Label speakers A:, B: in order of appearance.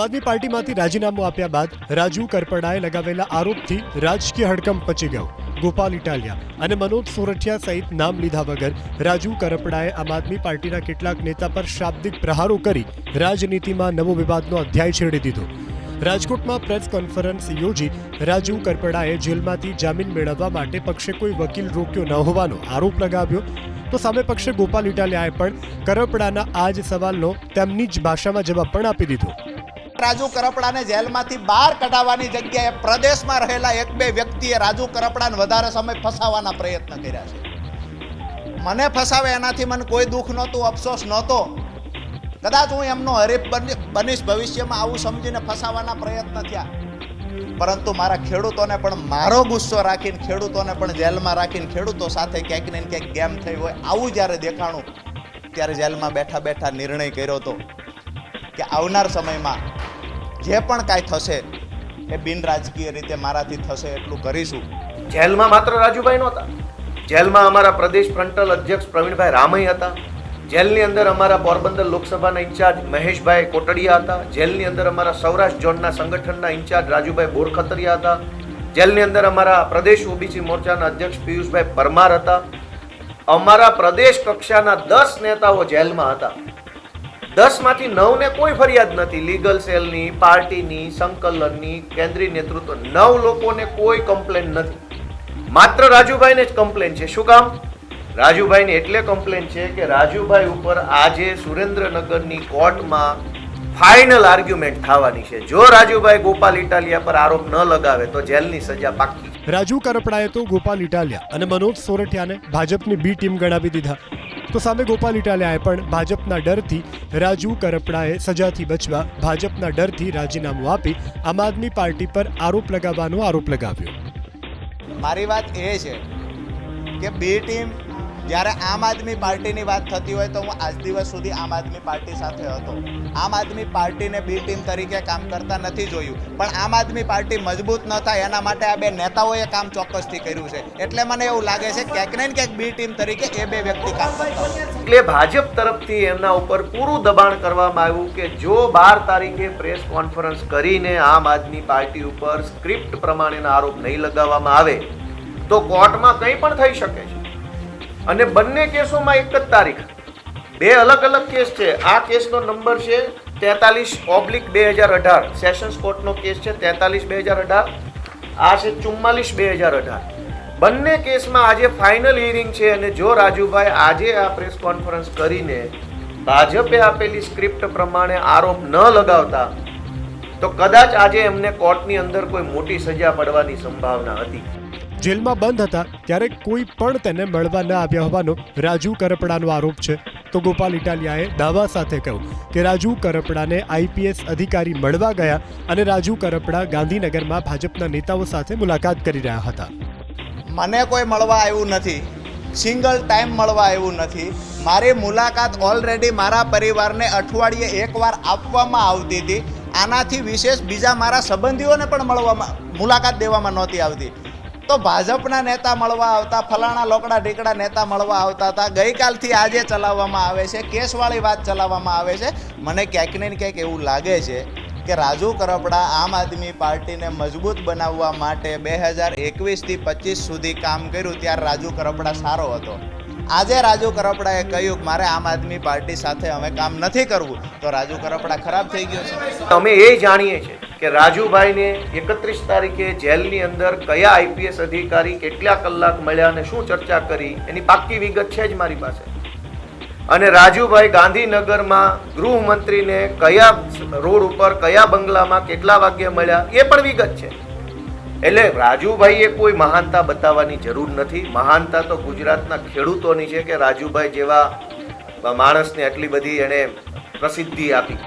A: આમ આદમી પાર્ટીમાંથી રાજીનામું આપ્યા બાદ રાજુ કરપડાએ લગાવેલા આરોપથી રાજકીય હડકંપ મચી ગયો. ગોપાલ ઇટાલિયા અને મનોજ સોરઠિયા સહિત નામ લીધા વગર રાજુ કરપડાએ આમ આદમી પાર્ટીના કેટલાક નેતા પર શાબ્દિક પ્રહારો કરી રાજનીતિમાં નવો વિવાદનો અધ્યાય છેડી દીધો. રાજકોટમાં પ્રેસ કોન્ફરન્સ યોજી રાજુ કરપડાએ જેલમાંથી જામીન મેળવવા માટે પક્ષે કોઈ વકીલ રોક્યો ન હોવાનો આરોપ લગાવ્યો. તો સામે પક્ષે ગોપાલ ઇટાલિયાએ પણ કરપડાના આ જ સવાલનો તેમની જ ભાષામાં જવાબ પણ આપી દીધો.
B: રાજુ કરપડાને જેલમાંથી બહાર કઢાવવાની જગ્યાએ પ્રદેશમાં રહેલા એક બે વ્યક્તિએ રાજુ કરપડાને વધારે સમય ફસાવવાના પ્રયત્ન કર્યા છે. મને ફસાવે એનાથી મને કોઈ દુઃખ નહોતું, અફસોસ નહોતો. કદાચ હું એમનો હરીફ બનીશ ભવિષ્યમાં, આવું સમજીને ફસાવવાના પ્રયત્ન થયા. પરંતુ મારા ખેડૂતોને પણ મારો ગુસ્સો રાખીને, ખેડૂતોને પણ જેલમાં રાખીને, ખેડૂતો સાથે ક્યાંક ને ક્યાંક ગેમ થઈ હોય આવું જ્યારે દેખાણું, ત્યારે જેલમાં બેઠા બેઠા નિર્ણય કર્યો હતો કે આવનાર સમયમાં જે પણ કાંઈ થશે એ બિન રાજકીય રીતે મારાથી થશે એટલું કરીશું.
C: જેલમાં માત્ર રાજુભાઈ નહોતા, જેલમાં અમારા પ્રદેશ ફ્રન્ટલ અધ્યક્ષ પ્રવીણભાઈ રામૈયા હતા. જેલની અંદર અમારા પોરબંદર લોકસભાના ઇન્ચાર્જ મહેશભાઈ કોટડિયા હતા. જેલની અંદર અમારા સૌરાષ્ટ્ર ઝોનના સંગઠનના ઇન્ચાર્જ રાજુભાઈ બોરખતરિયા હતા. જેલની અંદર અમારા પ્રદેશ ઓબીસી મોરચાના અધ્યક્ષ પિયુષભાઈ પરમાર હતા. અમારા પ્રદેશ કક્ષાના 10 નેતાઓ જેલમાં હતા. 10માંથી 9ને કોઈ ફરિયાદ નથી. લીગલ સેલની, પાર્ટીની, સંકલનની, કેન્દ્રીય નેતૃત્વ 9 લોકોને કોઈ કમ્પ્લેન નથી. માત્ર રાજુભાઈને જ કમ્પ્લેન છે. શું કામ? રાજુભાઈને એટલે કમ્પ્લેન છે કે રાજુભાઈ ઉપર આજે સુરેન્દ્રનગરની કોર્ટમાં ફાઇનલ આર્ગ્યુમેન્ટ થવાની છે. જો રાજુભાઈ ગોપાલ ઇટાલિયા પર આરોપ ન લગાવે તો જેલની સજા પાક્કી.
A: રાજુ કરપડાએ તો ગોપાલ ઇટાલિયા અને મનોજ સોરઠિયાને ભાજપની બી ટીમ ગણાવી દીધા. તો સામે ગોપાલ ઇટાલિયાએ પણ ભાજપના ડરથી રાજુ કરપડાએ સજાથી બચવા ભાજપના ડરથી રાજીનામું આપી આમ આદમી પાર્ટી પર આરોપ લગાવવાનો આરોપ લગાવ્યો.
B: મારી વાત એ છે કે બી ટીમ, જ્યારે આમ આદમી પાર્ટીની વાત થતી હોય તો હું આજ દિવસ સુધી આમ આદમી પાર્ટી સાથે હતો. આમ આદમી પાર્ટીને બી ટીમ તરીકે કામ કરતા નથી જોયું. પણ આમ આદમી પાર્ટી મજબૂત ન થાય એના માટે આ બે નેતાઓએ કામ ચોક્કસથી કર્યું છે. એટલે મને એવું લાગે છે ક્યાંક ને ક્યાંક બી ટીમ તરીકે એ બે વ્યક્તિ કામ કરતા હોય.
C: એટલે ભાજપ તરફથી એમના ઉપર પૂરું દબાણ કરવામાં આવ્યું કે જો 12 તારીખે પ્રેસ કોન્ફરન્સ કરીને આમ આદમી પાર્ટી ઉપર સ્ક્રિપ્ટ પ્રમાણેના આરોપ નહીં લગાવવામાં આવે તો કોર્ટમાં કંઈ પણ થઈ શકે છે. અને બંને કેસોમાં એક જ તારીખ, બે અલગ અલગ કેસ છે. આ કેસનો નંબર છે 43/2018, સેશન્સ કોર્ટનો કેસ છે 43/2018. આ છે 44/2018. બંને કેસમાં આજે ફાઇનલ હિયરિંગ છે. અને જો રાજુભાઈ આજે આ પ્રેસ કોન્ફરન્સ કરીને ભાજપે આપેલી સ્ક્રિપ્ટ પ્રમાણે આરોપ ન લગાવતા તો કદાચ આજે એમને કોર્ટની અંદર કોઈ મોટી સજા પડવાની સંભાવના હતી.
A: જેલમાં બંધ હતા ત્યારે કોઈ પણ તેને મળવા ન આવ્યા હોવાનો રાજુ કરપડાનો આરોપ છે. તો ગોપાલ ઇટાલિયાએ દાવા સાથે કહ્યું કે રાજુ કરપડાને આઈપીએસ અધિકારી મળવા ગયા અને રાજુ કરપડા ગાંધીનગરમાં ભાજપના નેતાઓ સાથે મુલાકાત કરી રહ્યા હતા.
B: મને કોઈ મળવા આવ્યું નથી, સિંગલ ટાઈમ મળવા આવ્યું નથી. મારી મુલાકાત ઓલરેડી મારા પરિવારને અઠવાડિયે એકવાર આપવામાં આવતી હતી. આનાથી વિશેષ બીજા મારા સંબંધીઓને પણ મુલાકાત દેવામાં નહોતી આવતી. તો ભાજપના નેતા મળવા આવતા, ફલાણા લોકડા ઢીકડા નેતા મળવા આવતા હતા. ગઈકાલથી આજે ચલાવવામાં આવે છે, કેસવાળી વાત ચલાવવામાં આવે છે. મને ક્યાંક ને ક્યાંક એવું લાગે છે કે રાજુ કરપડા આમ આદમી પાર્ટીને મજબૂત બનાવવા માટે 2021થી 25 સુધી કામ કર્યું ત્યારે રાજુ કરપડા સારો હતો. આજે રાજુ કરપડાએ કહ્યું કે મારે આમ આદમી પાર્ટી સાથે હવે કામ નથી કરવું, તો રાજુ કરપડા ખરાબ થઈ ગયો છે.
C: અમે એ જાણીએ છીએ કે રાજુભાઈને 31 તારીખે જેલની અંદર કયા આઈપીએસ અધિકારી કેટલા કલાક મળ્યા અને શું ચર્ચા કરી એની પાક્કી વિગત છે જ મારી પાસે. અને રાજુભાઈ ગાંધીનગરમાં ગૃહમંત્રીને કયા રોડ ઉપર, કયા બંગલામાં કેટલા વાગ્યે મળ્યા એ પણ વિગત છે. એટલે રાજુભાઈએ કોઈ મહાનતા બતાવવાની જરૂર નથી. મહાનતા તો ગુજરાતના ખેડૂતોની છે કે રાજુભાઈ જેવા માણસને આટલી બધી એણે પ્રસિદ્ધિ આપી.